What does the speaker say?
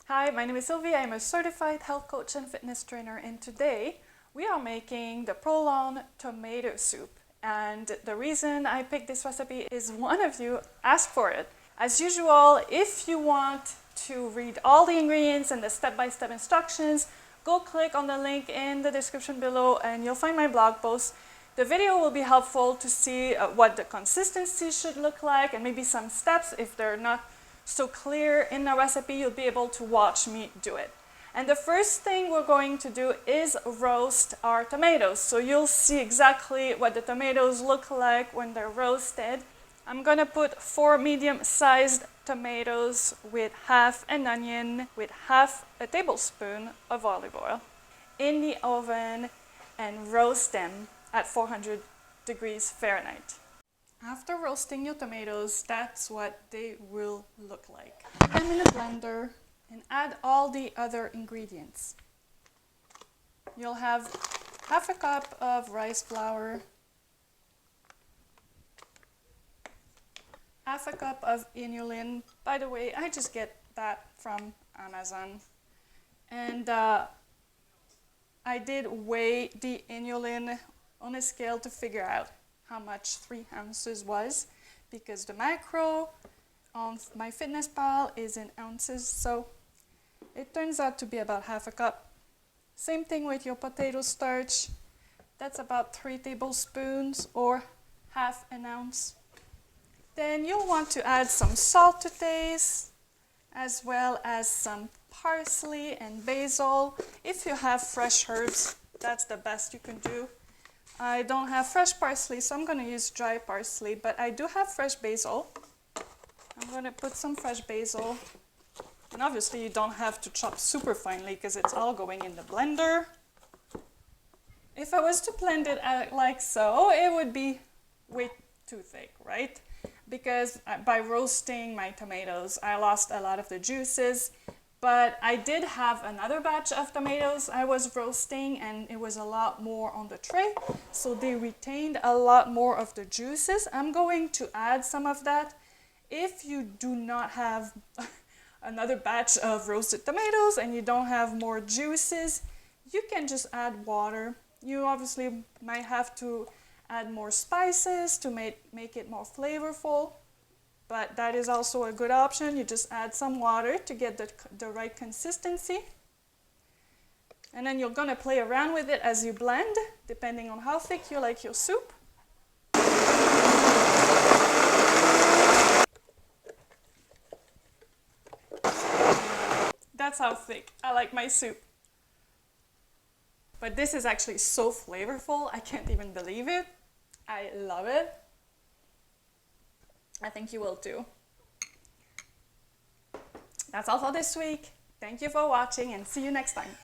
Hi, my name is Sylvia. I'm a certified health coach and fitness trainer, and today we are making the Prolon tomato soup. And the reason I picked this recipe is one of you asked for it. As usual, if you want to read all the ingredients and the step-by-step instructions, go click on the link in the description below and you'll find my blog post. The video will be helpful to see what the consistency should look like and maybe some steps if they're not so clear in the recipe. You'll be able to watch me do it. And the first thing we're going to do is roast our tomatoes. So you'll see exactly what the tomatoes look like when they're roasted. I'm going to put 4 medium-sized tomatoes with half an onion with half a tablespoon of olive oil in the oven and roast them at 400 degrees Fahrenheit. After roasting your tomatoes, that's what they will look like. Put them in a blender and add all the other ingredients. You'll have half a cup of rice flour, half a cup of inulin. By the way, I just get that from Amazon. And I did weigh the inulin on a scale to figure out how much 3 ounces was, because the macro on MyFitnessPal is in ounces, so it turns out to be about half a cup. Same thing with your potato starch. That's about 3 tablespoons or half an ounce. Then you'll want to add some salt to taste, as well as some parsley and basil. If you have fresh herbs, that's the best you can do. I don't have fresh parsley, so I'm going to use dry parsley, but I do have fresh basil. I'm going to put some fresh basil. And obviously you don't have to chop super finely because it's all going in the blender. If I was to blend it out like so, it would be way too thick, right? Because by roasting my tomatoes, I lost a lot of the juices. But I did have another batch of tomatoes I was roasting, and it was a lot more on the tray, so they retained a lot more of the juices. I'm going to add some of that. If you do not have another batch of roasted tomatoes and you don't have more juices, you can just add water. You obviously might have to add more spices to make it more flavorful. But that is also a good option. You just add some water to get the right consistency. And then you're going to play around with it as you blend, depending on how thick you like your soup. That's how thick I like my soup. But this is actually so flavorful, I can't even believe it. I love it. I think you will too. That's all for this week. Thank you for watching and see you next time.